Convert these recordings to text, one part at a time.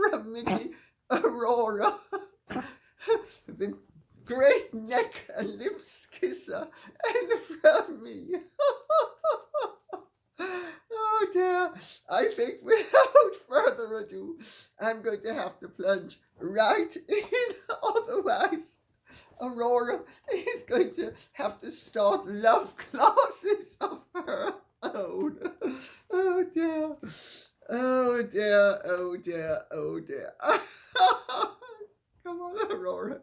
from Mickey Aurora, the great neck and lips kisser, and from me. Oh dear, I think without further ado, I'm going to have to plunge right in, otherwise Aurora is going to have to start love classes of her own. Oh dear, oh dear, oh dear, oh dear. Come on, Aurora.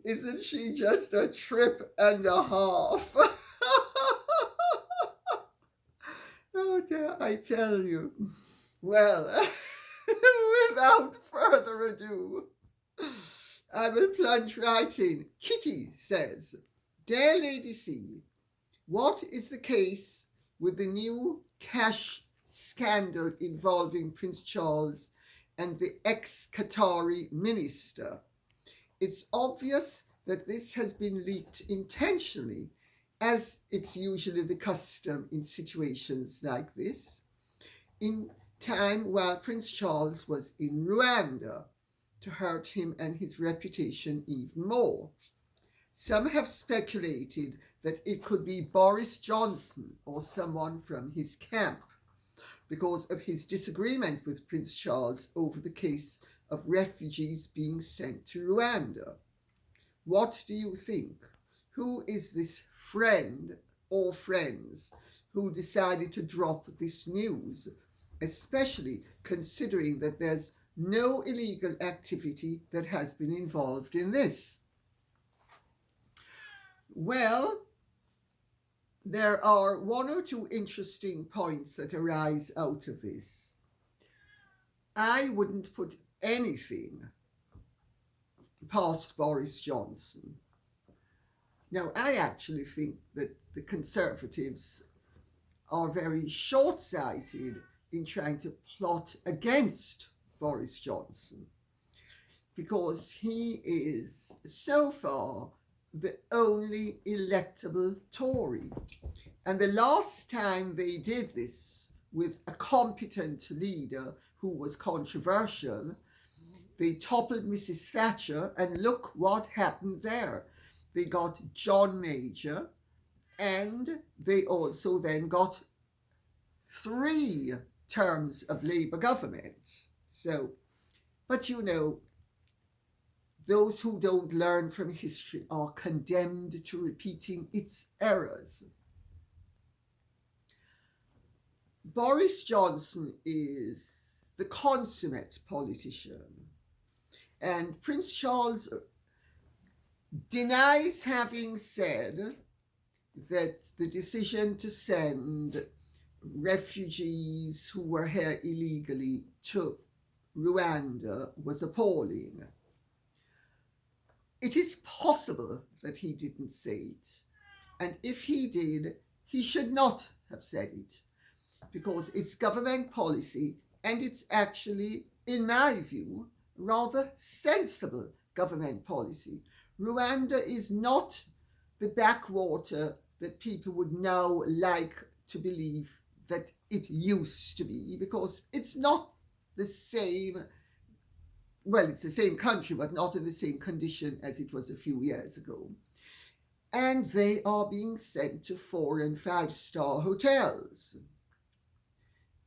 Isn't she just a trip and a half? Oh dear, I tell you. Well, without further ado, I will plunge right in. Kitty says, Dear Lady C, what is the case with the new cash scandal involving Prince Charles and the ex-Qatari minister? It's obvious that this has been leaked intentionally, as it's usually the custom in situations like this, in time while Prince Charles was in Rwanda, to hurt him and his reputation even more. Some have speculated that it could be Boris Johnson or someone from his camp, because of his disagreement with Prince Charles over the case of refugees being sent to Rwanda. What do you think? Who is this friend or friends who decided to drop this news, especially considering that there's no illegal activity that has been involved in this? Well, there are one or two interesting points that arise out of this. I wouldn't put anything past Boris Johnson. Now, I actually think that the Conservatives are very short-sighted in trying to plot against Boris Johnson, because he is so far the only electable Tory. And the last time they did this with a competent leader who was controversial, they toppled Mrs. Thatcher, and look what happened there. They got John Major, and they also then got 3 terms of Labour government. So, but you know, those who don't learn from history are condemned to repeating its errors. Boris Johnson is the consummate politician, and Prince Charles denies having said that the decision to send refugees who were here illegally to Rwanda was appalling. It is possible that he didn't say it, and if he did, he should not have said it, because it's government policy, and it's actually, in my view, rather sensible government policy. Rwanda is not the backwater that people would now like to believe that it used to be, because it's not the same. Well, it's the same country, but not in the same condition as it was a few years ago. And they are being sent to 4- and 5-star hotels.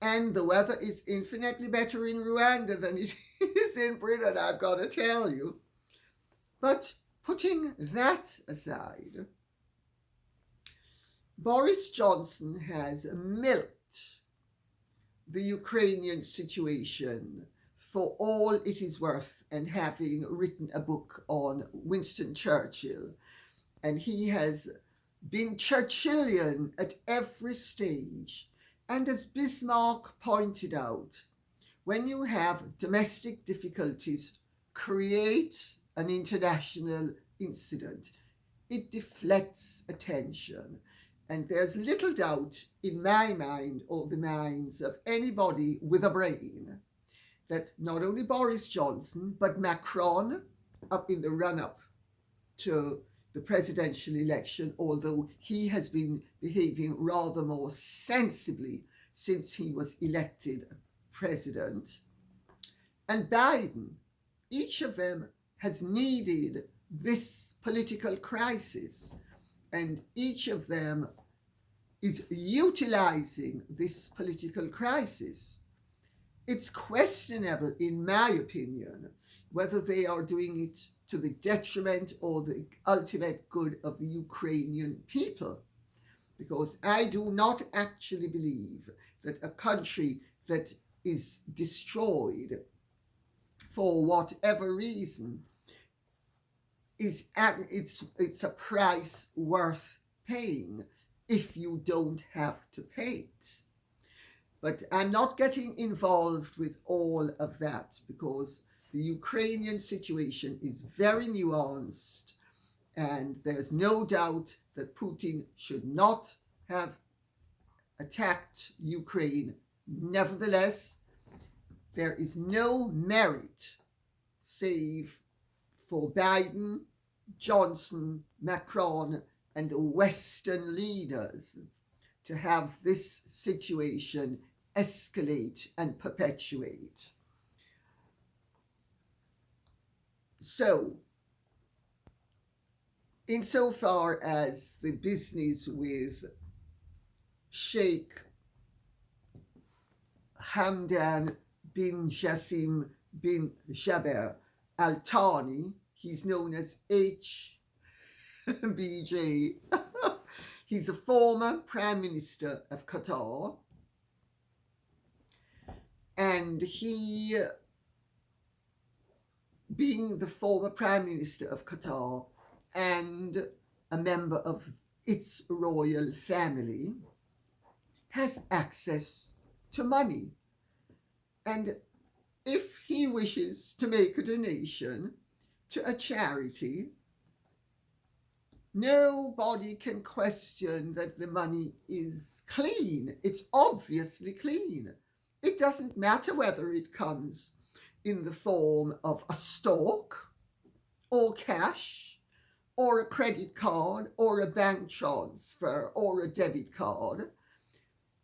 And the weather is infinitely better in Rwanda than it is in Britain, I've got to tell you. But putting that aside, Boris Johnson has milked the Ukrainian situation for all it is worth, and having written a book on Winston Churchill. And he has been Churchillian at every stage. And as Bismarck pointed out, when you have domestic difficulties create an international incident, it deflects attention. And there's little doubt in my mind, or the minds of anybody with a brain, that not only Boris Johnson, but Macron, up in the run-up to the presidential election, although he has been behaving rather more sensibly since he was elected president, and Biden, each of them has needed this political crisis, and each of them is utilizing this political crisis. It's questionable, in my opinion, whether they are doing it to the detriment or the ultimate good of the Ukrainian people, because I do not actually believe that a country that is destroyed for whatever reason it's a price worth paying if you don't have to pay it. But I'm not getting involved with all of that, because the Ukrainian situation is very nuanced, and there's no doubt that Putin should not have attacked Ukraine. Nevertheless, there is no merit save for Biden, Johnson, Macron, and the Western leaders to have this situation escalate and perpetuate. So, insofar as the business with Sheikh Hamdan bin Jassim bin Jaber Al Thani, he's known as HBJ. He's a former Prime Minister of Qatar, and he, being the former Prime Minister of Qatar and a member of its royal family, has access to money. And if he wishes to make a donation to a charity, nobody can question that the money is clean. It's obviously clean. It doesn't matter whether it comes in the form of a stock or cash or a credit card or a bank transfer or a debit card.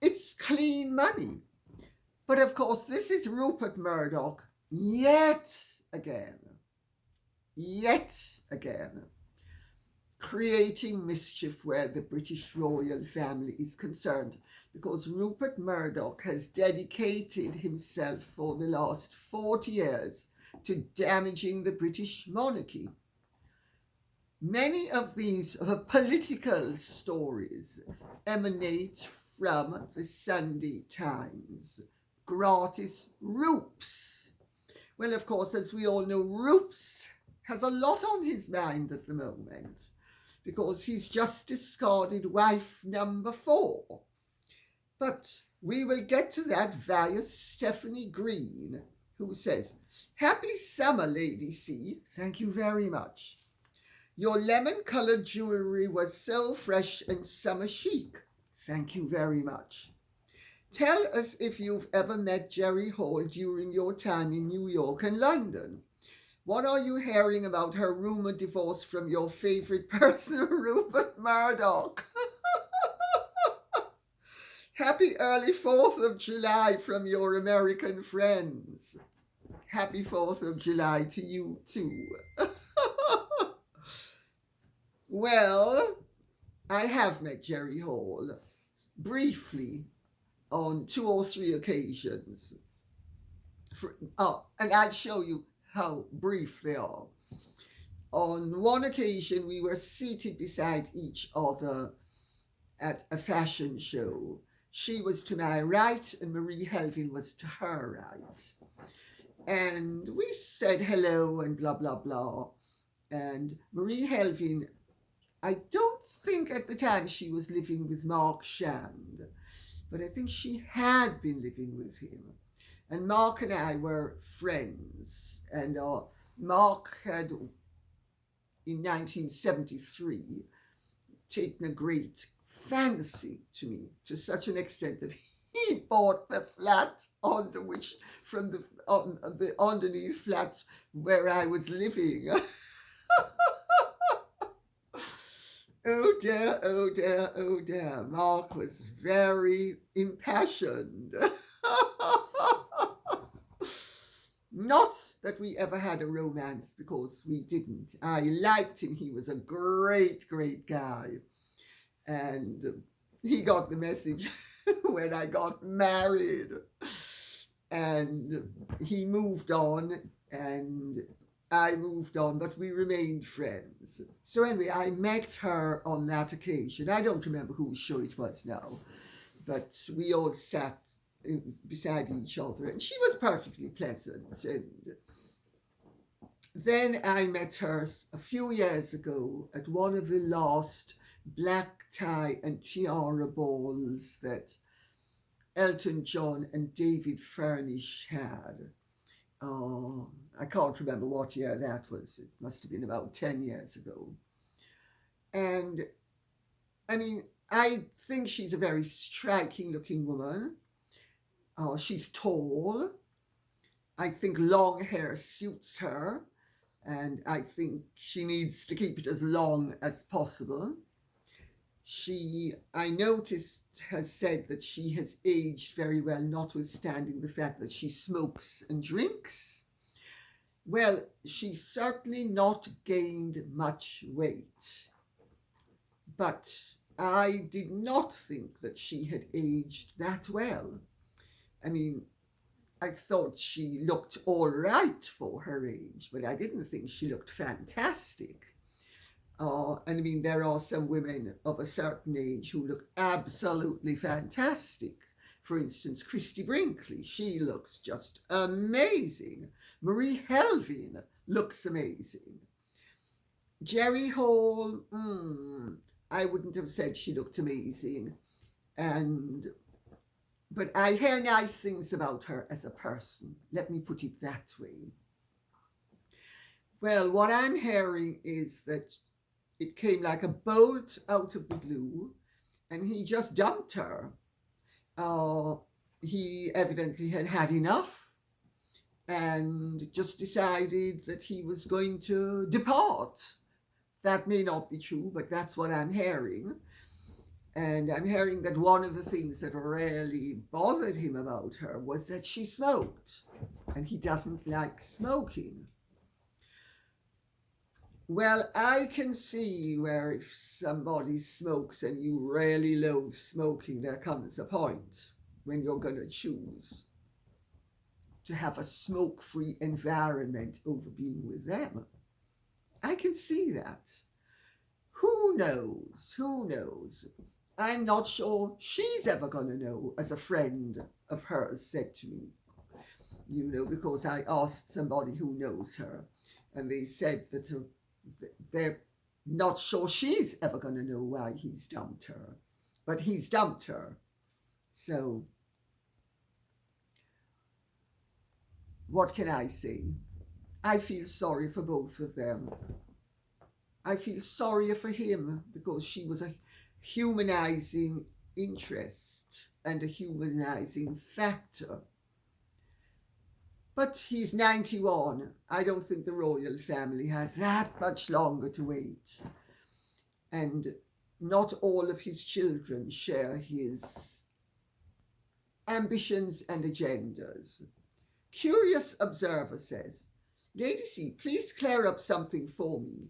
It's clean money. But of course, this is Rupert Murdoch yet again, creating mischief where the British royal family is concerned, because Rupert Murdoch has dedicated himself for the last 40 years to damaging the British monarchy. Many of these political stories emanate from the Sunday Times. Gratis Roops. Well, of course, as we all know, Roops has a lot on his mind at the moment, because he's just discarded wife number 4. But we will get to that via Stephanie Green, who says, "Happy summer, Lady C. Thank you very much. Your lemon-colored jewelry was so fresh and summer chic. Thank you very much. Tell us if you've ever met JerryHALL during your time in New York and London. What are you hearing about her rumored divorce from your favorite person, Rupert Murdoch? Happy early 4th of July from your American friends." Happy 4th of July to you too. Well, I have met JerryHALL briefly on 2 or 3 occasions. And I'll show you how brief they are. On one occasion, we were seated beside each other at a fashion show. She was to my right and Marie Helvin was to her right. And we said hello and blah, blah, blah. And Marie Helvin, I don't think at the time she was living with Mark Shand, but I think she had been living with him. And Mark and I were friends. And Mark had, in 1973, taken a great fancy to me, to such an extent that he bought the flat under which, from the underneath flat where I was living. Oh dear, oh dear, oh dear. Mark was very impassioned. Not that we ever had a romance, because we didn't. I liked him. He was a great, great guy. And he got the message when I got married. And he moved on, and I moved on, but we remained friends. So anyway, I met her on that occasion. I don't remember whose show it was now, but we all sat beside each other, and she was perfectly pleasant. And then I met her a few years ago at one of the last black tie and tiara balls that Elton John and David Furnish had. I can't remember what year that was. It must have been about 10 years ago. And I mean, I think she's a very striking looking woman. She's tall. I think long hair suits her. And I think she needs to keep it as long as possible. She, I noticed, has said that she has aged very well, notwithstanding the fact that she smokes and drinks. Well, she's certainly not gained much weight. But I did not think that she had aged that well. I mean, I thought she looked all right for her age, but I didn't think she looked fantastic. And I mean, there are some women of a certain age who look absolutely fantastic. For instance, Christy Brinkley, she looks just amazing. Marie Helvin looks amazing. JerryHALL, I wouldn't have said she looked amazing. But I hear nice things about her as a person. Let me put it that way. Well, what I'm hearing is that it came like a bolt out of the blue, and he just dumped her. He evidently had had enough and just decided that he was going to depart. That may not be true, but that's what I'm hearing. And I'm hearing that one of the things that really bothered him about her was that she smoked, and he doesn't like smoking. Well, I can see where if somebody smokes and you really loathe smoking, there comes a point when you're going to choose to have a smoke-free environment over being with them. I can see that. Who knows? Who knows? I'm not sure she's ever going to know, as a friend of hers said to me. You know, because I asked somebody who knows her, and they said that they're not sure she's ever going to know why he's dumped her. But he's dumped her. So, what can I say? I feel sorry for both of them. I feel sorrier for him because she was a humanizing interest and a humanizing factor. But he's 91. I don't think the royal family has that much longer to wait. And not all of his children share his ambitions and agendas. Curious Observer says, Lady C, please clear up something for me.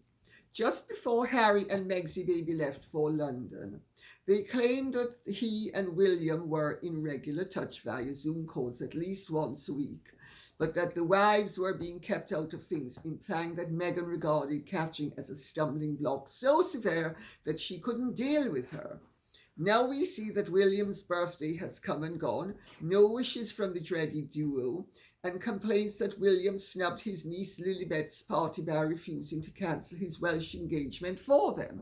Just before Harry and Megsie Baby left for London, they claimed that he and William were in regular touch via Zoom calls at least once a week, but that the wives were being kept out of things, implying that Meghan regarded Catherine as a stumbling block so severe that she couldn't deal with her. Now we see that William's birthday has come and gone, no wishes from the dreaded duo, and complains that William snubbed his niece Lilibet's party by refusing to cancel his Welsh engagement for them.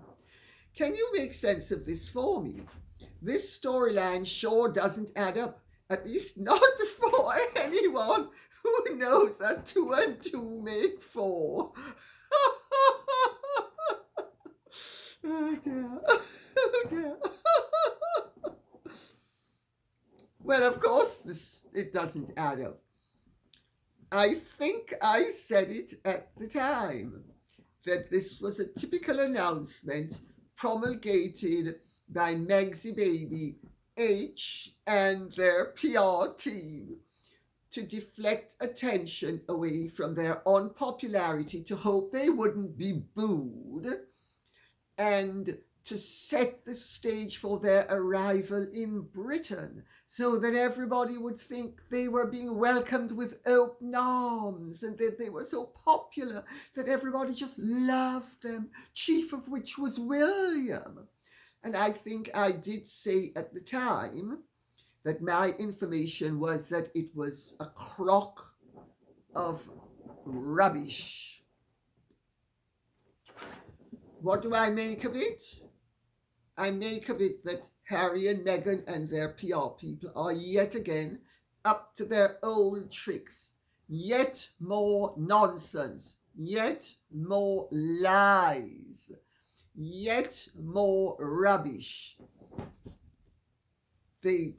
Can you make sense of this for me? This storyline sure doesn't add up, at least not for anyone who knows that 2 and 2 make 4. Oh dear. Oh dear. Well, of course, it doesn't add up. I think I said it at the time, that this was a typical announcement promulgated by Megsie Baby, H, and their PR team. to deflect attention away from their unpopularity to hope they wouldn't be booed, and to set the stage for their arrival in Britain so that everybody would think they were being welcomed with open arms and that they were so popular that everybody just loved them, chief of which was William. And I think I did say at the time that my information was that it was a crock of rubbish. What do I make of it? I make of it that Harry and Meghan and their PR people are yet again up to their old tricks. Yet more nonsense. Yet more lies. Yet more rubbish.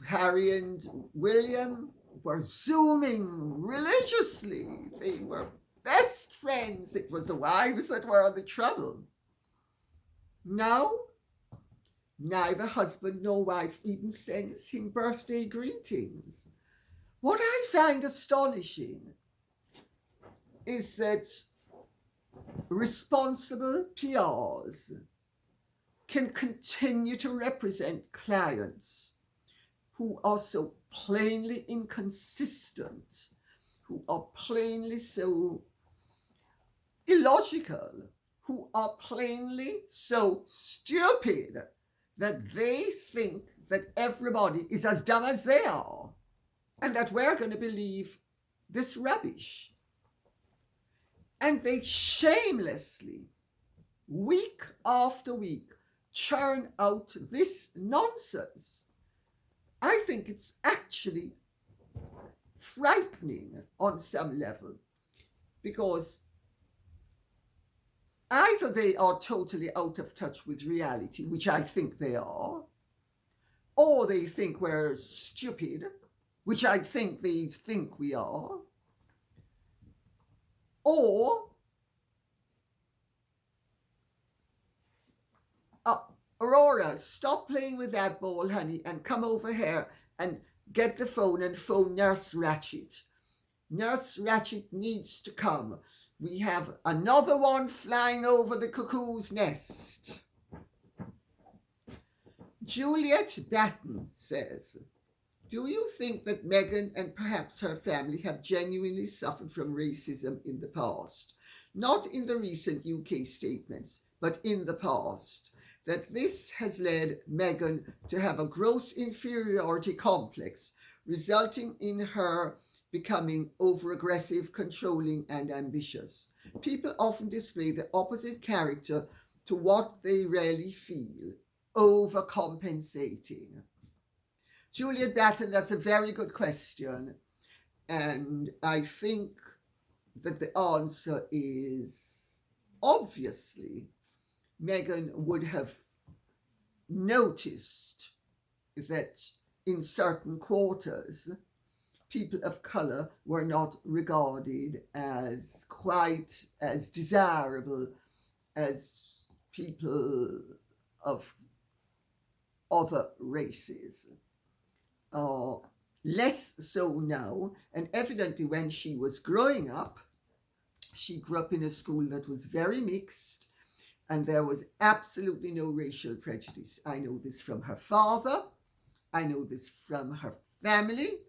Harry and William were Zooming religiously. They were best friends. It was the wives that were the trouble. Now, neither husband nor wife even sends him birthday greetings. What I find astonishing is that responsible PRs can continue to represent clients who are so plainly inconsistent, who are plainly so illogical, who are plainly so stupid that they think that everybody is as dumb as they are and that we're going to believe this rubbish. And they shamelessly, week after week, churn out this nonsense. I think it's actually frightening on some level, because either they are totally out of touch with reality, which I think they are, or they think we're stupid, which I think they think we are, or Aurora, stop playing with that ball, honey, and come over here and get the phone and phone Nurse Ratched. Nurse Ratched needs to come. We have another one flying over the cuckoo's nest. Juliet Batten says, do you think that Meghan and perhaps her family have genuinely suffered from racism in the past? Not in the recent UK statements, but in the past. That this has led Meghan to have a gross inferiority complex, resulting in her becoming over-aggressive, controlling, and ambitious. People often display the opposite character to what they really feel, overcompensating. Juliet Batten, that's a very good question. And I think that the answer is obviously Meghan would have noticed that in certain quarters, people of colour were not regarded as quite as desirable as people of other races. Less so now, and evidently when she was growing up, she grew up in a school that was very mixed, and there was absolutely no racial prejudice. I know this from her father. I know this from her family.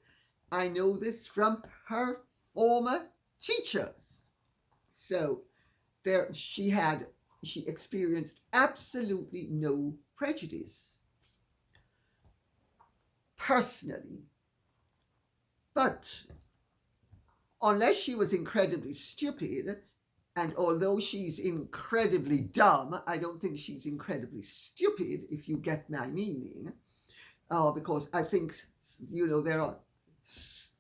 I know this from her former teachers. So she experienced absolutely no prejudice personally. But unless she was incredibly stupid, and although she's incredibly dumb, I don't think she's incredibly stupid, if you get my meaning, because I think, there are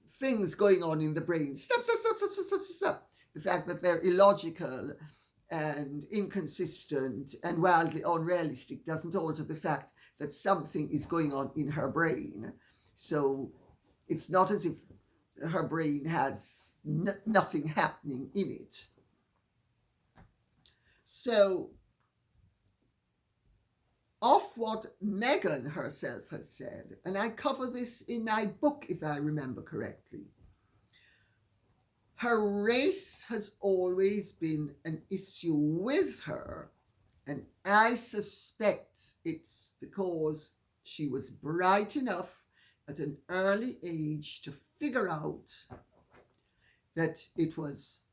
things going on in the brain. Stop. The fact that they're illogical and inconsistent and wildly unrealistic doesn't alter the fact that something is going on in her brain. So it's not as if her brain has nothing happening in it. So, of what Meghan herself has said, and I cover this in my book, if I remember correctly, her race has always been an issue with her, and I suspect it's because she was bright enough at an early age to figure out that it was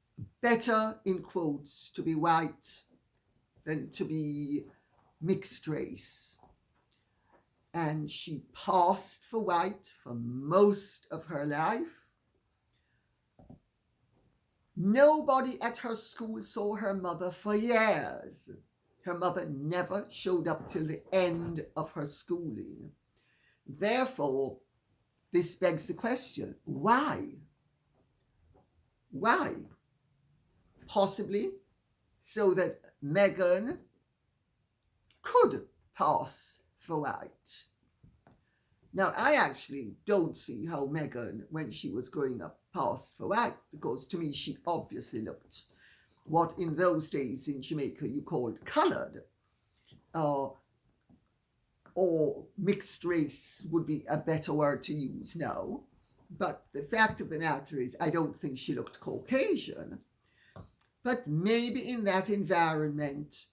better, in quotes, to be white than to be mixed race. And she passed for white for most of her life. Nobody at her school saw her mother for years. Her mother never showed up till the end of her schooling. Therefore, this begs the question, why? Why? Possibly so that Meghan could pass for white. Now, I actually don't see how Meghan, when she was growing up, passed for white, because to me she obviously looked what in those days in Jamaica you called coloured, or mixed race would be a better word to use now. But the fact of the matter is, I don't think she looked Caucasian. But maybe in that environment,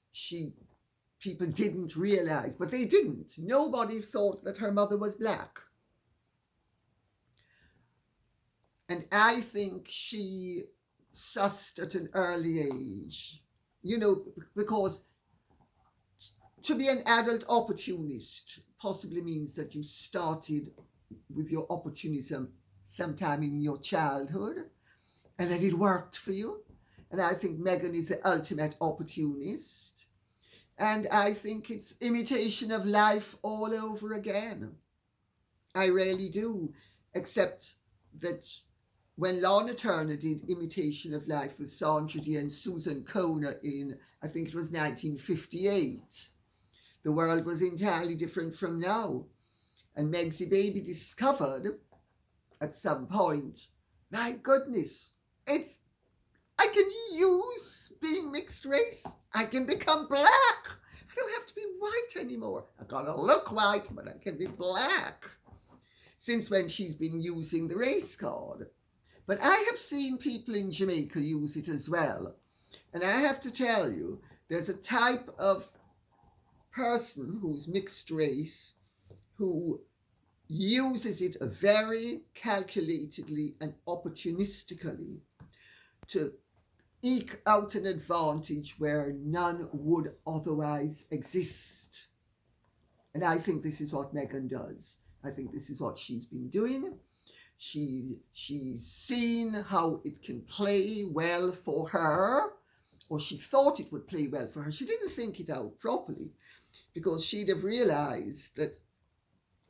people didn't realize, but they didn't. Nobody thought that her mother was black. And I think she sussed at an early age, because to be an adult opportunist possibly means that you started with your opportunism sometime in your childhood and that it worked for you. And I think Meghan is the ultimate opportunist. And I think it's imitation of life all over again. I really do. Except that when Lana Turner did Imitation of Life with Sandra Dee and Susan Kona in, I think it was 1958, the world was entirely different from now. And Megsy Baby discovered at some point, my goodness, I can use being mixed race. I can become black. I don't have to be white anymore. I gotta look white, but I can be black. Since when she's been using the race card. But I have seen people in Jamaica use it as well. And I have to tell you, there's a type of person who's mixed race who uses it very calculatedly and opportunistically to eke out an advantage where none would otherwise exist. And I think this is what Meghan does. I think this is what she's been doing. She's seen how it can play well for her, or she thought it would play well for her. She didn't think it out properly, because she'd have realized that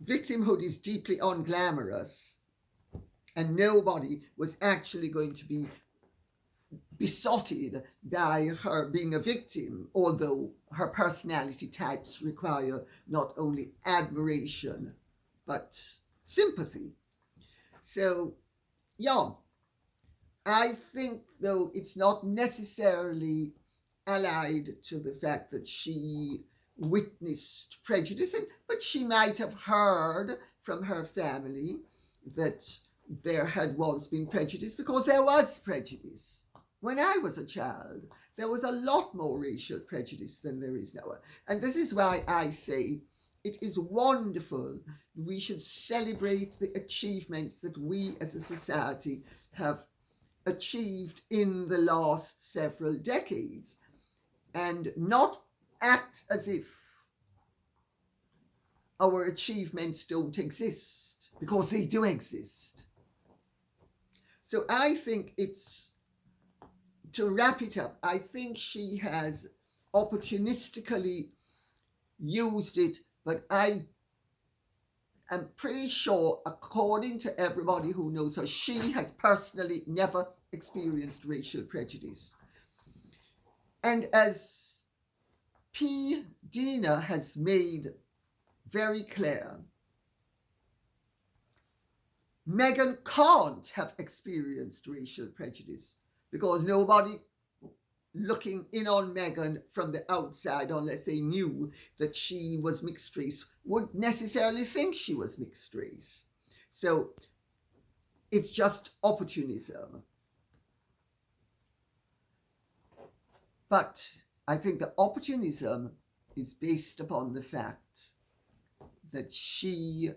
victimhood is deeply unglamorous and nobody was actually going to be besotted by her being a victim, although her personality types require not only admiration but sympathy. So, yeah, I think, though, it's not necessarily allied to the fact that she witnessed prejudice, but she might have heard from her family that there had once been prejudice, because there was prejudice. When I was a child, there was a lot more racial prejudice than there is now. And this is why I say it is wonderful. We should celebrate the achievements that we as a society have achieved in the last several decades, and not act as if our achievements don't exist, because they do exist. So I think it's, to wrap it up, I think she has opportunistically used it, but I am pretty sure, according to everybody who knows her, she has personally never experienced racial prejudice. And as P. Dina has made very clear, Meghan can't have experienced racial prejudice, because nobody looking in on Meghan from the outside, unless they knew that she was mixed race, would necessarily think she was mixed race. So it's just opportunism. But I think the opportunism is based upon the fact that she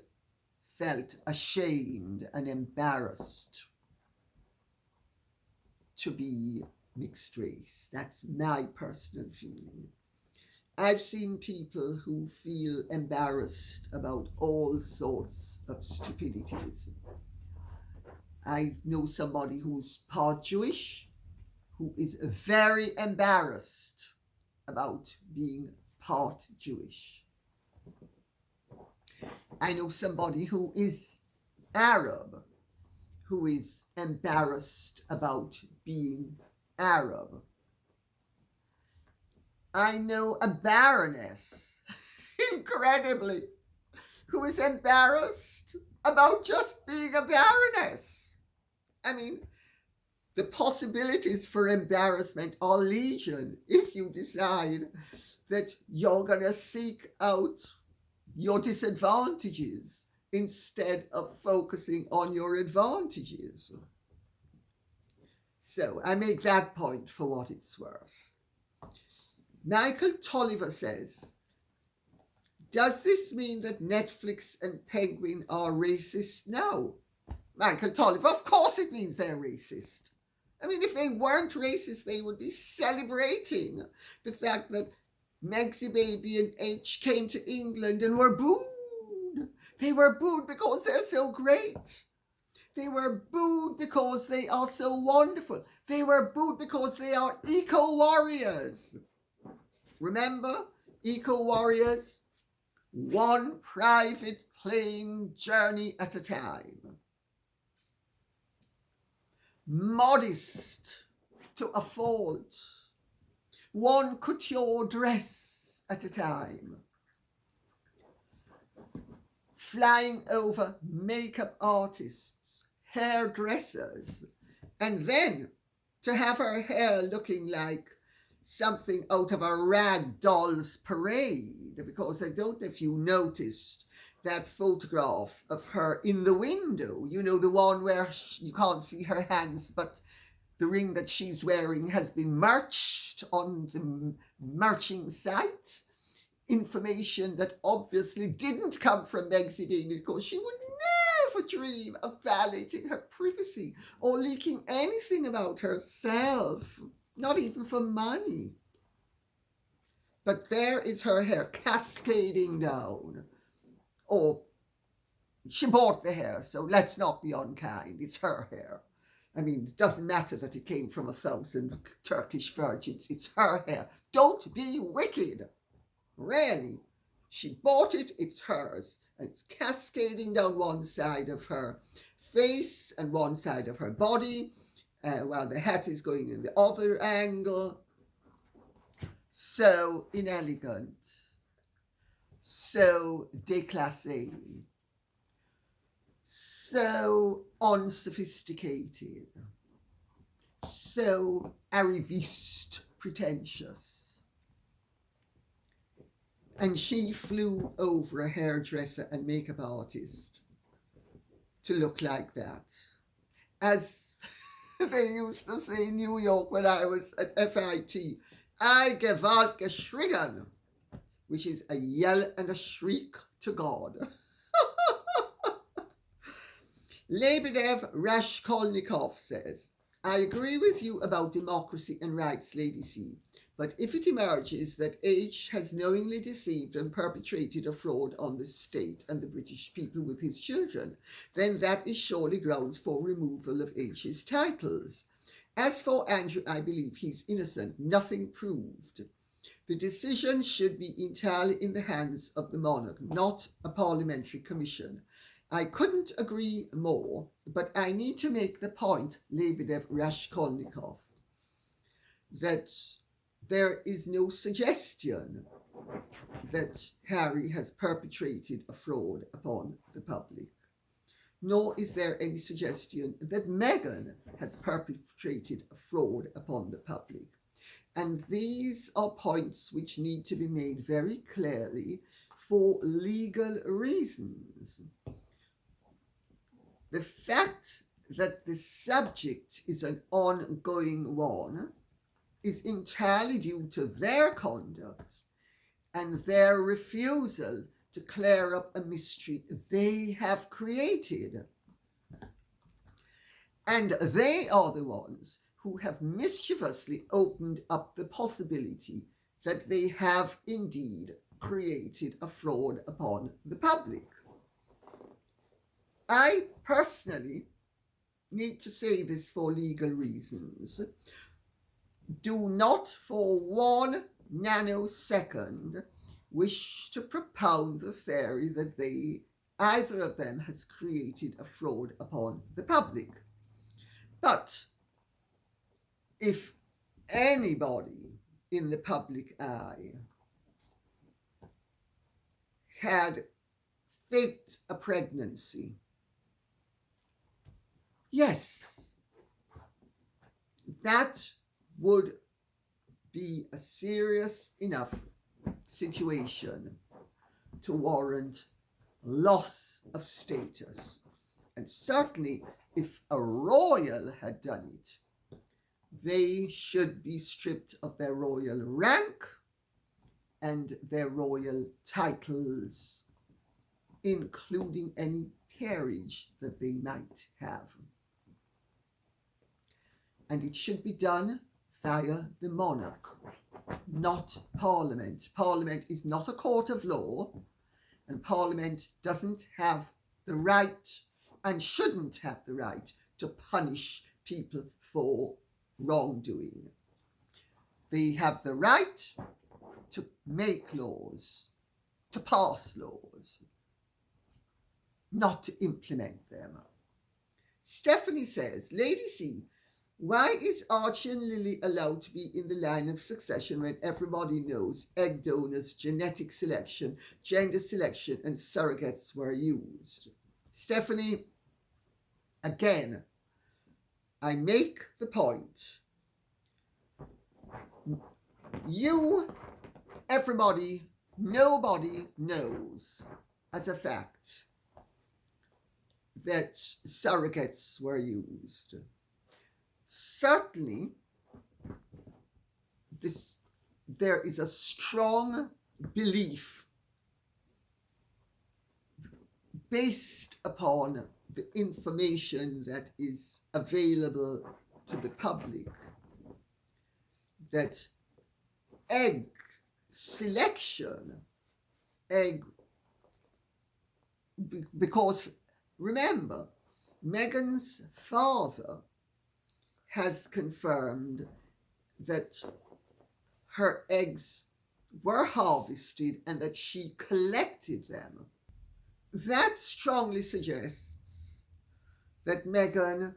felt ashamed and embarrassed to be mixed race. That's my personal feeling. I've seen people who feel embarrassed about all sorts of stupidities. I know somebody who's part Jewish who is very embarrassed about being part Jewish. I know somebody who is Arab who is embarrassed about being Arab. I know a baroness, incredibly, who is embarrassed about just being a baroness. I mean, the possibilities for embarrassment are legion if you decide that you're going to seek out your disadvantages instead of focusing on your advantages. So I make that point for what it's worth. Michael Tolliver says, does this mean that Netflix and Penguin are racist? No. Michael Tolliver, of course it means they're racist. I mean, if they weren't racist, they would be celebrating the fact that Megxy Baby and H came to England and were booed. They were booed because they're so great. They were booed because they are so wonderful. They were booed because they are eco-warriors. Remember, eco-warriors? One private plane journey at a time. Modest to a fault. One couture dress at a time. Flying over makeup artists, hairdressers, and then to have her hair looking like something out of a rag doll's parade, because I don't know if you noticed that photograph of her in the window, you know, the one where you can't see her hands, but the ring that she's wearing has been merched on the merching site. Information that obviously didn't come from Megxy Baby, because she would never dream of violating her privacy or leaking anything about herself, not even for money. But there is her hair cascading down. Or she bought the hair, so let's not be unkind. It's her hair. I mean, it doesn't matter that it came from 1,000 Turkish virgins. It's her hair. Don't be wicked. Really. She bought it, it's hers. And it's cascading down one side of her face and one side of her body, while the hat is going in the other angle. So inelegant. So déclassé. So unsophisticated. So arriviste, pretentious. And she flew over a hairdresser and makeup artist to look like that. As they used to say in New York when I was at FIT, I gewalt geschrien, which is a yell and a shriek to God. Lebedev Raskolnikov says, I agree with you about democracy and rights, Lady C. But if it emerges that H has knowingly deceived and perpetrated a fraud on the state and the British people with his children, then that is surely grounds for removal of H's titles. As for Andrew, I believe he's innocent, nothing proved. The decision should be entirely in the hands of the monarch, not a parliamentary commission. I couldn't agree more, but I need to make the point, Lebedev Raskolnikov, that there is no suggestion that Harry has perpetrated a fraud upon the public, nor is there any suggestion that Meghan has perpetrated a fraud upon the public. And these are points which need to be made very clearly for legal reasons. The fact that the subject is an ongoing one is entirely due to their conduct and their refusal to clear up a mystery they have created. And they are the ones who have mischievously opened up the possibility that they have indeed created a fraud upon the public. I personally need to say this for legal reasons. Do not for 1 nanosecond wish to propound the theory that either of them has created a fraud upon the public. But if anybody in the public eye had faked a pregnancy, yes, that would be a serious enough situation to warrant loss of status. And certainly, if a royal had done it, they should be stripped of their royal rank and their royal titles, including any peerage that they might have. And it should be done via the monarch, not Parliament. Parliament is not a court of law, and Parliament doesn't have the right and shouldn't have the right to punish people for wrongdoing. They have the right to make laws, to pass laws, not to implement them. Stephanie says, Lady C, why is Archie and Lili allowed to be in the line of succession when everybody knows egg donors, genetic selection, gender selection, and surrogates were used? Stephanie, again, I make the point. You, everybody, nobody knows as a fact that surrogates were used. Certainly, there is a strong belief based upon the information that is available to the public that egg selection, because remember, Meghan's father has confirmed that her eggs were harvested and that she collected them. That strongly suggests that Meghan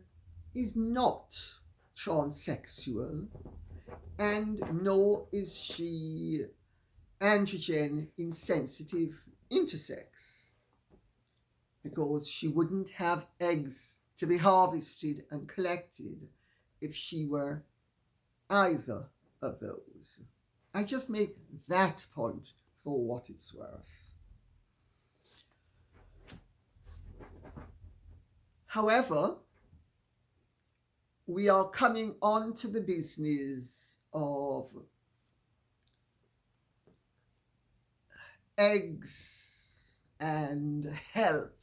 is not transsexual, and nor is she androgen insensitive intersex, because she wouldn't have eggs to be harvested and collected if she were either of those. I just make that point for what it's worth. However, we are coming on to the business of eggs and help.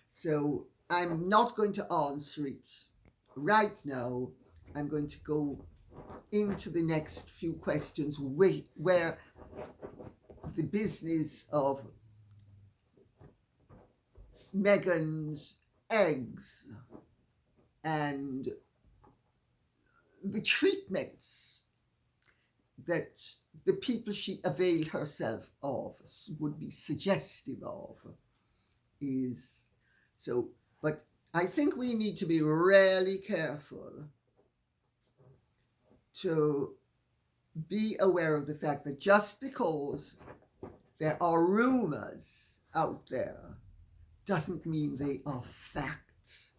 So I'm not going to answer it right now. I'm going to go into the next few questions where the business of Meghan's eggs and the treatments that the people she availed herself of would be suggestive of is so. But I think we need to be really careful to be aware of the fact that just because there are rumors out there doesn't mean they are fact.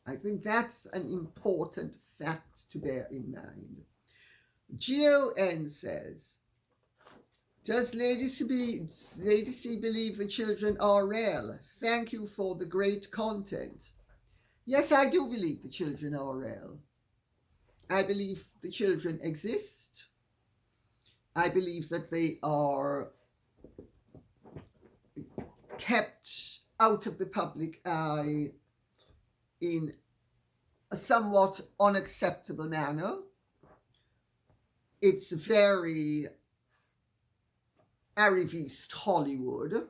I think that's an important fact to bear in mind. GON says, does Lady C believe the children are real? Thank you for the great content. Yes, I do believe the children are real. I believe the children exist. I believe that they are kept out of the public eye in a somewhat unacceptable manner. It's very arriviste Hollywood,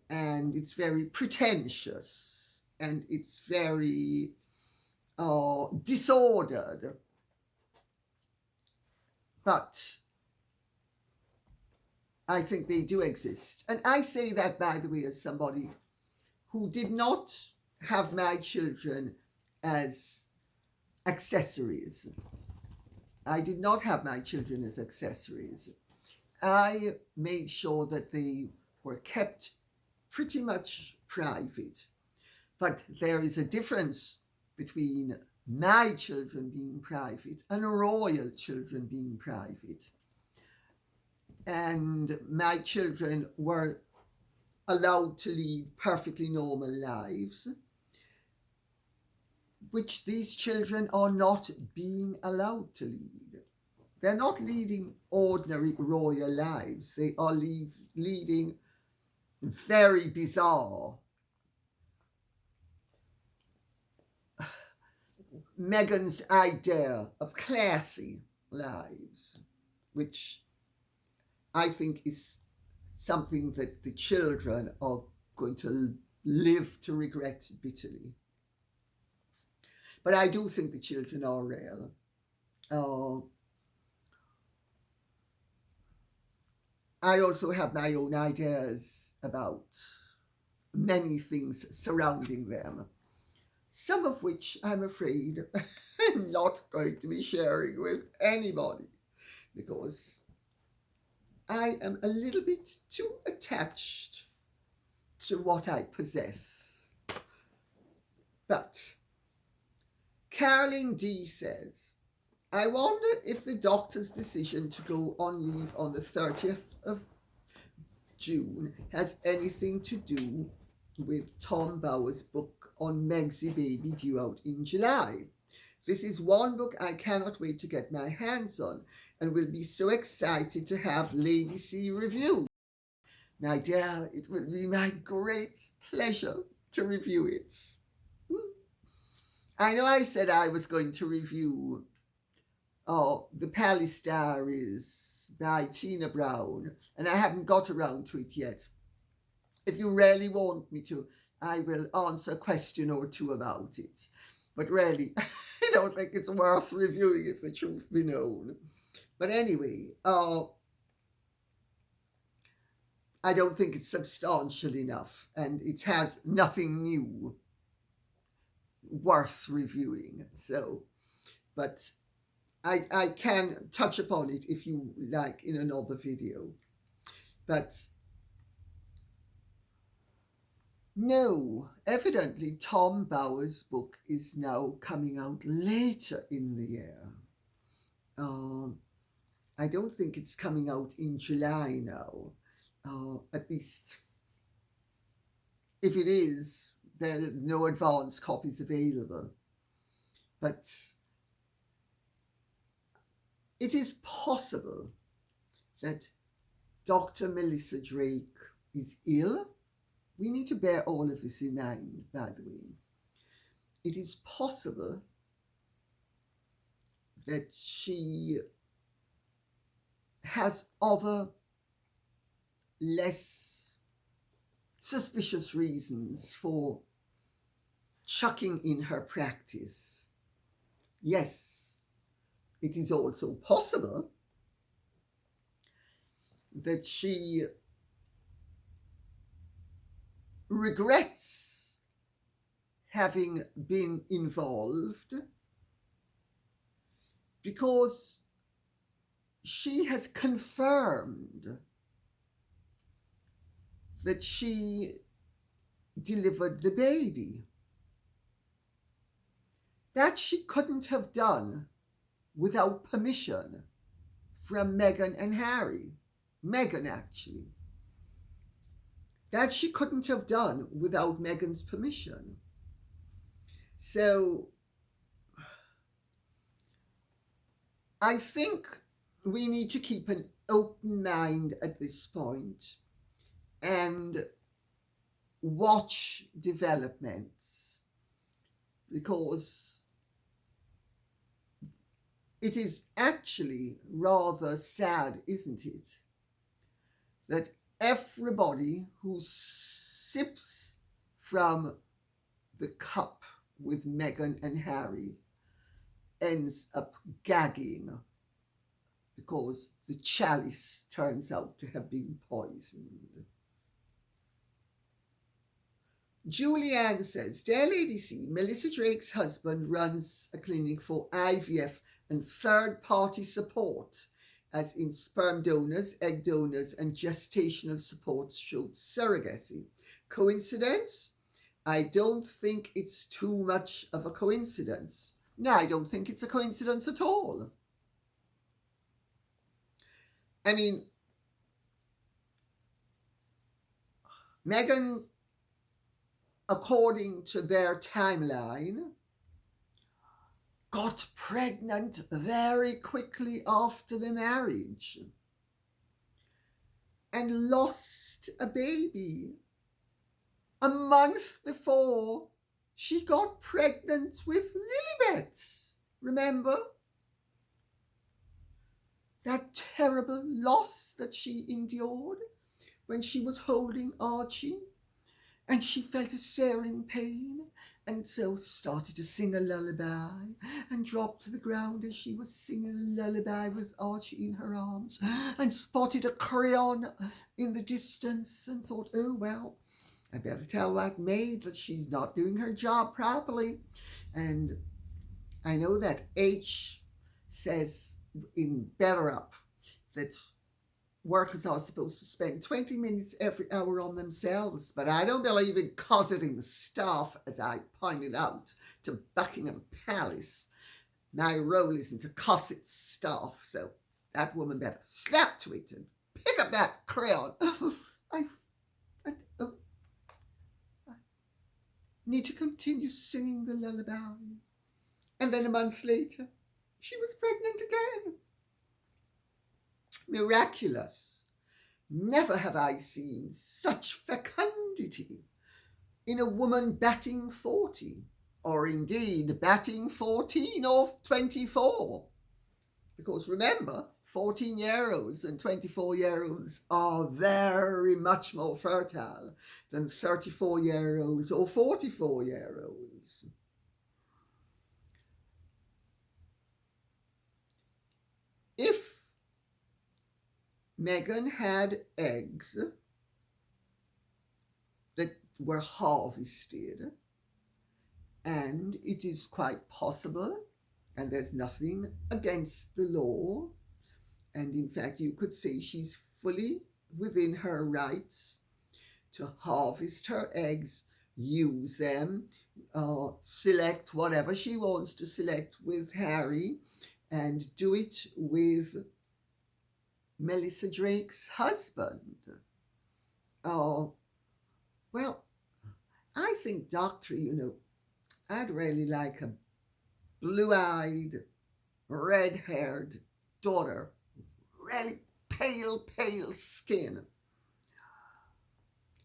and it's very pretentious, and it's very disordered. But I think they do exist. And I say that, by the way, as somebody who did not have my children as accessories. I did not have my children as accessories. I made sure that they were kept pretty much private. But there is a difference between my children being private and royal children being private. And my children were allowed to lead perfectly normal lives, which these children are not being allowed to lead. They're not leading ordinary royal lives. They are leading very bizarre, Meghan's idea of classy lives, which I think is something that the children are going to live to regret bitterly. But I do think the children are real. I also have my own ideas about many things surrounding them, some of which I'm afraid I'm not going to be sharing with anybody, because I am a little bit too attached to what I possess. But Caroline D says, I wonder if the doctor's decision to go on leave on the 30th of June has anything to do with Tom Bowers' book on Meg's baby due out in July. This is one book I cannot wait to get my hands on and will be so excited to have Lady C review. My dear, it will be my great pleasure to review it. I know I said I was going to review The Palace Diaries by Tina Brown, and I haven't got around to it yet. If you really want me to, I will answer a question or two about it. But really, I don't think it's worth reviewing, if the truth be known. But anyway, I don't think it's substantial enough, and it has nothing new worth reviewing. So, but I can touch upon it if you like in another video. But no, evidently Tom Bowers' book is now coming out later in the year. I don't think it's coming out in July now. At least, if it is, there are no advance copies available. But it is possible that Dr. Melissa Drake is ill. We need to bear all of this in mind, by the way. It is possible that she has other less suspicious reasons for chucking in her practice. Yes, it is also possible that she regrets having been involved because she has confirmed that she delivered the baby. That she couldn't have done without permission from Meghan and Harry. Meghan, actually. That she couldn't have done without Meghan's permission. So I think we need to keep an open mind at this point and watch developments, because it is actually rather sad, isn't it, that everybody who sips from the cup with Meghan and Harry ends up gagging because the chalice turns out to have been poisoned. Julianne says, Dear Lady C, Melissa Drake's husband runs a clinic for IVF and third-party support, as in sperm donors, egg donors, and gestational support showed surrogacy. Coincidence? I don't think it's too much of a coincidence. No, I don't think it's a coincidence at all. I mean, Meghan, according to their timeline, got pregnant very quickly after the marriage and lost a baby a month before she got pregnant with Lilibet. Remember? That terrible loss that she endured when she was holding Archie, and she felt a searing pain, and so started to sing a lullaby and dropped to the ground as she was singing a lullaby with Archie in her arms, and spotted a crayon in the distance and thought, oh well, I better tell that maid that she's not doing her job properly. And I know that H says in Better Up that workers are supposed to spend 20 minutes every hour on themselves, but I don't believe in cosseting staff, as I pointed out to Buckingham Palace. My role isn't to cosset staff, so that woman better snap to it and pick up that crayon. I need to continue singing the lullaby. And then a month later, she was pregnant again. Miraculous. Never have I seen such fecundity in a woman batting 40, or indeed batting 14 or 24. Because remember, 14-year-olds and 24-year-olds are very much more fertile than 34-year-olds or 44-year-olds. If Meghan had eggs that were harvested, and it is quite possible, and there's nothing against the law, and in fact you could say she's fully within her rights to harvest her eggs, use them, select whatever she wants to select with Harry, and do it with Melissa Drake's husband. Well, I think, Doctor, I'd really like a blue-eyed, red-haired daughter, really pale skin.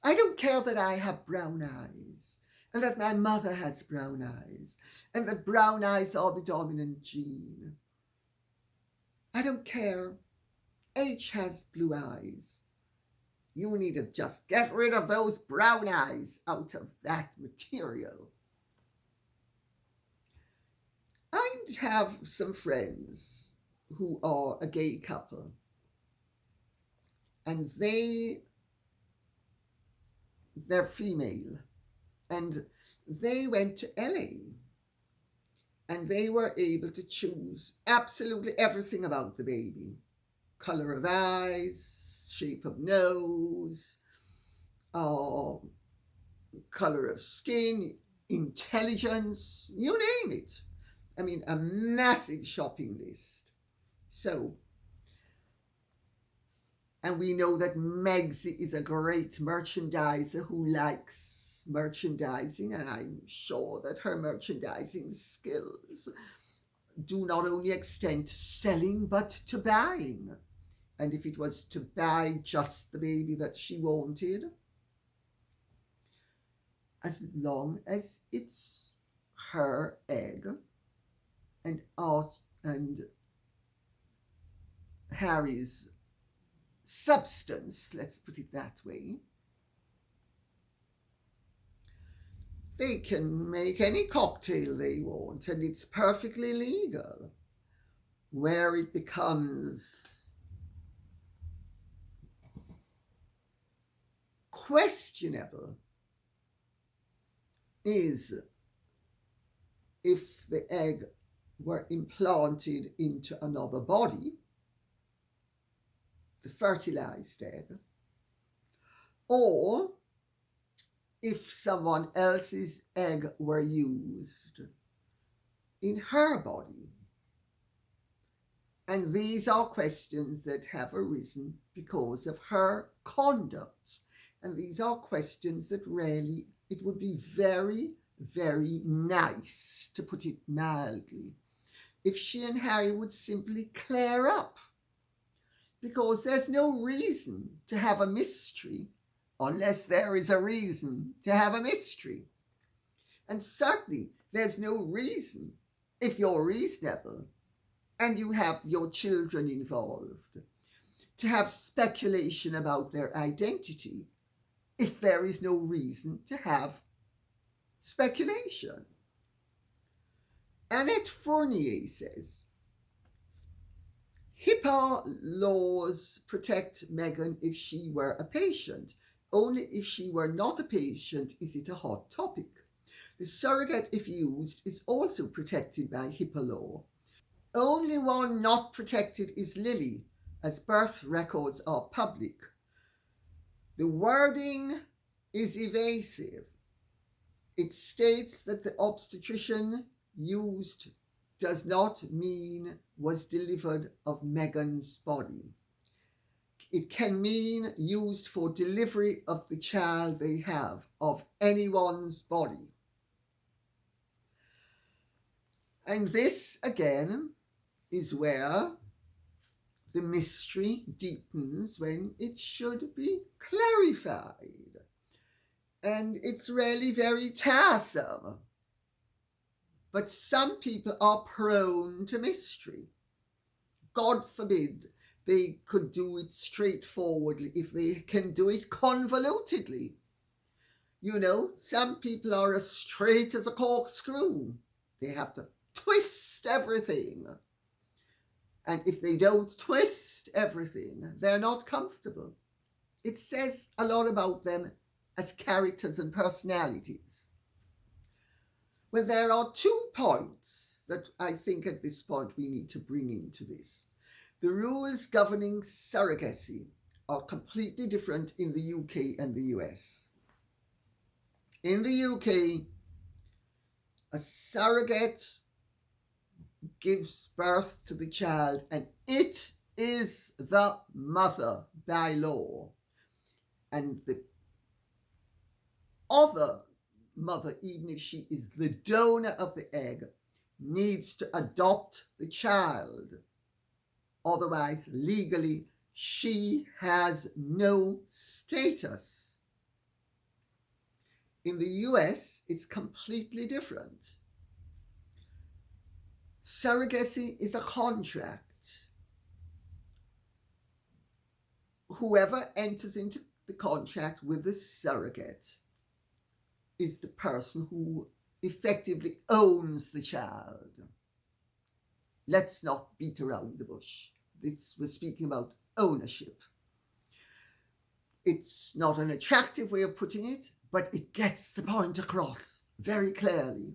I don't care that I have brown eyes, and that my mother has brown eyes, and that brown eyes are the dominant gene. I don't care. H has blue eyes. You need to just get rid of those brown eyes out of that material. I have some friends who are a gay couple, and they're female, and they went to LA, and they were able to choose absolutely everything about the baby. Color of eyes, shape of nose, color of skin, intelligence, you name it. I mean, a massive shopping list. So, and we know that Megs is a great merchandiser who likes merchandising, and I'm sure that her merchandising skills do not only extend to selling but to buying. And if it was to buy just the baby that she wanted, as long as it's her egg and Harry's substance, let's put it that way, they can make any cocktail they want, and it's perfectly legal. Where it becomes questionable is if the egg were implanted into another body, the fertilized egg, or if someone else's egg were used in her body. And these are questions that have arisen because of her conduct. And these are questions that really, it would be very, very nice, to put it mildly, if she and Harry would simply clear up. Because there's no reason to have a mystery unless there is a reason to have a mystery. And certainly there's no reason, if you're reasonable and you have your children involved, to have speculation about their identity if there is no reason to have speculation. Annette Fournier says, HIPAA laws protect Meghan if she were a patient. Only if she were not a patient is it a hot topic. The surrogate, if used, is also protected by HIPAA law. Only one not protected is Lili, as birth records are public. The wording is evasive. It states that the obstetrician used does not mean was delivered of Meghan's body. It can mean used for delivery of the child they have, of anyone's body. And this, again, is where the mystery deepens when it should be clarified. And it's really very tiresome. But some people are prone to mystery. God forbid they could do it straightforwardly if they can do it convolutedly. You know, some people are as straight as a corkscrew. They have to twist everything. And if they don't twist everything, they're not comfortable. It says a lot about them as characters and personalities. Well, there are 2 points that I think at this point we need to bring into this. The rules governing surrogacy are completely different in the UK and the US. In the UK, a surrogate gives birth to the child and it is the mother by law. And the other mother, even if she is the donor of the egg, needs to adopt the child. Otherwise, legally, she has no status. In the US, it's completely different. Surrogacy is a contract. Whoever enters into the contract with the surrogate is the person who effectively owns the child. Let's not beat around the bush. We're speaking about ownership. It's not an attractive way of putting it, but it gets the point across very clearly.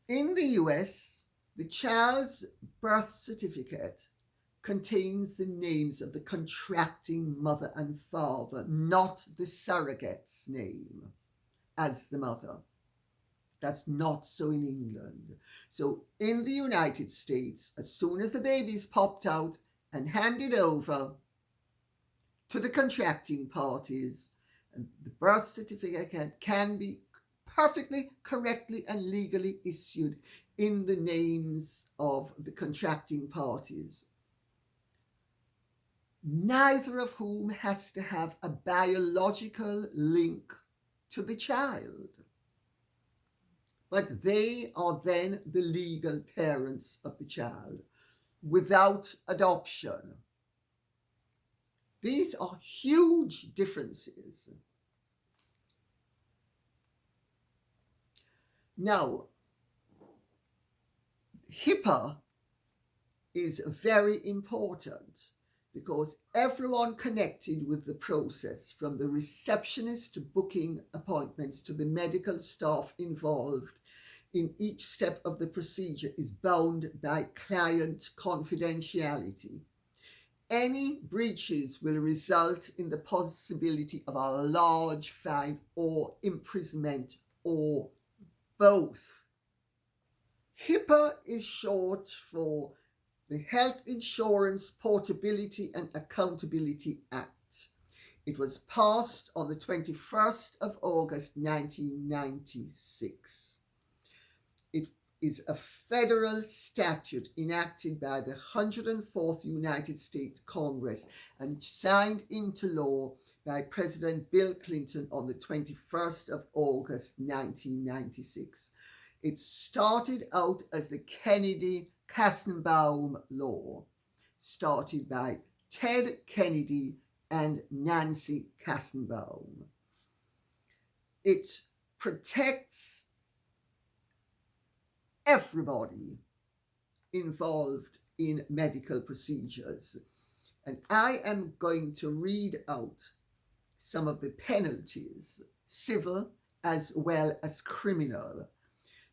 In the US, the child's birth certificate contains the names of the contracting mother and father, not the surrogate's name as the mother. That's not so in England. So in the United States, as soon as the baby's popped out and handed over to the contracting parties, and the birth certificate can be perfectly, correctly, and legally issued in the names of the contracting parties, neither of whom has to have a biological link to the child. But they are then the legal parents of the child without adoption. These are huge differences. Now, HIPAA is very important because everyone connected with the process, from the receptionist to booking appointments to the medical staff involved in each step of the procedure, is bound by client confidentiality. Any breaches will result in the possibility of a large fine or imprisonment, or both. HIPAA is short for the Health Insurance Portability and Accountability Act. It was passed on the 21st of August 1996. It is a federal statute enacted by the 104th United States Congress and signed into law by President Bill Clinton on the 21st of August 1996. It started out as the Kennedy-Kassenbaum law, started by Ted Kennedy and Nancy Kassenbaum. It protects everybody involved in medical procedures. And I am going to read out some of the penalties, civil as well as criminal,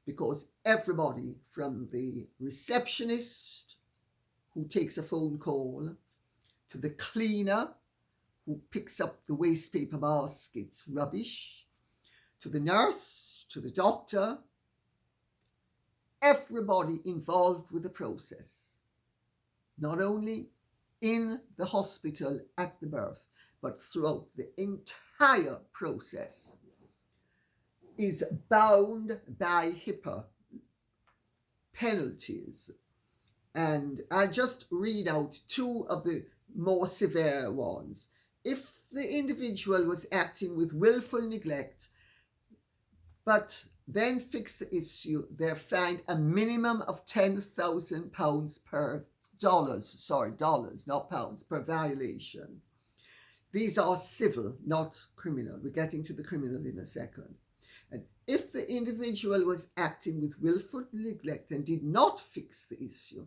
because everybody from the receptionist who takes a phone call to the cleaner who picks up the waste paper baskets, rubbish, to the nurse, to the doctor, everybody involved with the process, not only in the hospital at the birth, but throughout the entire process, is bound by HIPAA penalties. And I'll just read out two of the more severe ones. If the individual was acting with willful neglect, but then fix the issue, they're fined a minimum of £10,000 per dollars, not pounds, per violation. These are civil, not criminal. We're getting to the criminal in a second. And if the individual was acting with willful neglect and did not fix the issue,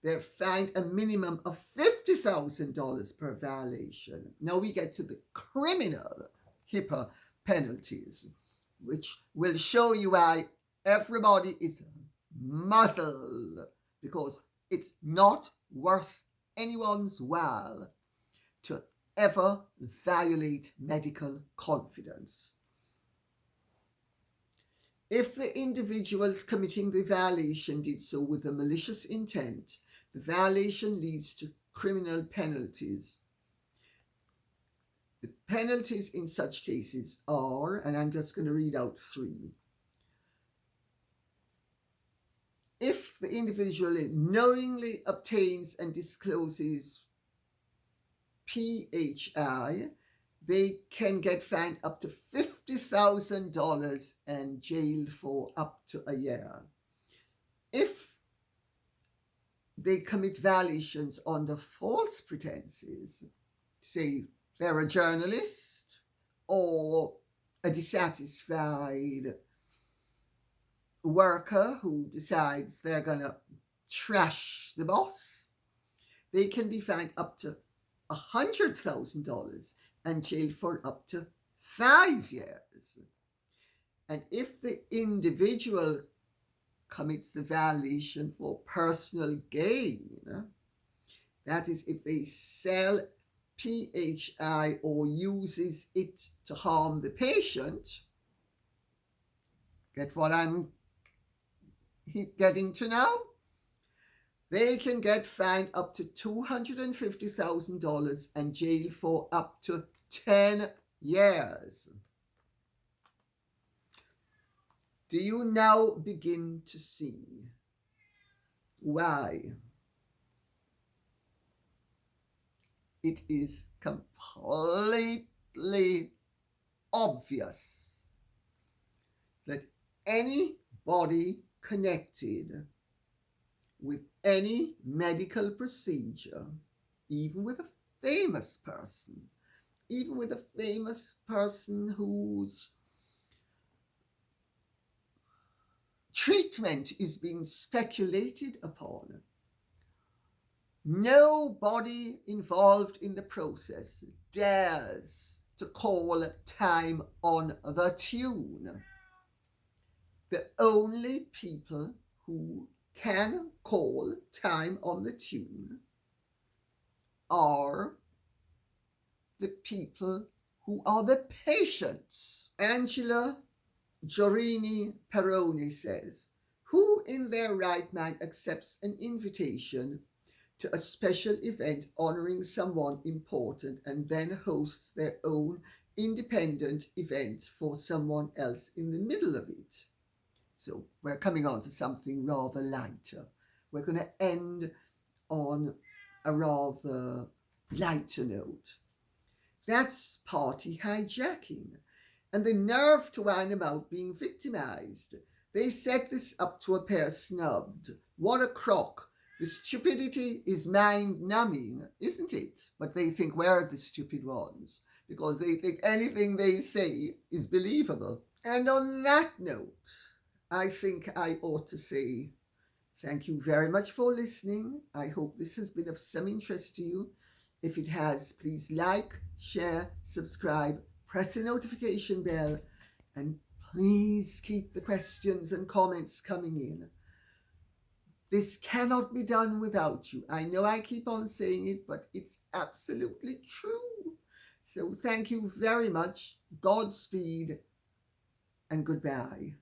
they're fined a minimum of $50,000 per violation. Now we get to the criminal HIPAA penalties, which will show you why everybody is muzzled, because it's not worth anyone's while to ever violate medical confidence. If the individuals committing the violation did so with a malicious intent, the violation leads to criminal penalties. The penalties in such cases are, and I'm just going to read out three. If the individual knowingly obtains and discloses PHI, they can get fined up to $50,000 and jailed for up to a year. If they commit violations under false pretenses, say they're a journalist or a dissatisfied worker who decides they're going to trash the boss, they can be fined up to $100,000 and jailed for up to 5 years. And if the individual commits the violation for personal gain, that is, if they sell PHI or uses it to harm the patient, get what I'm getting to now? They can get fined up to $250,000 and jailed for up to 10 years. Do you now begin to see why it is completely obvious that anybody connected with any medical procedure, even with a famous person, even with a famous person whose treatment is being speculated upon, nobody involved in the process dares to call time on the tune. The only people who can call time on the tune are the people who are the patients. Angela Giorini Peroni says, who in their right mind accepts an invitation to a special event honoring someone important and then hosts their own independent event for someone else in the middle of it? So we're coming on to something rather lighter. We're going to end on a rather lighter note. That's party hijacking. And the nerve to whine about being victimized. They set this up to appear snubbed. What a crock. The stupidity is mind-numbing, isn't it? But they think we're the stupid ones because they think anything they say is believable. And on that note, I think I ought to say thank you very much for listening. I hope this has been of some interest to you. If it has, please like, share, subscribe, press the notification bell, and please keep the questions and comments coming in. This cannot be done without you. I know I keep on saying it, but it's absolutely true. So thank you very much. Godspeed and goodbye.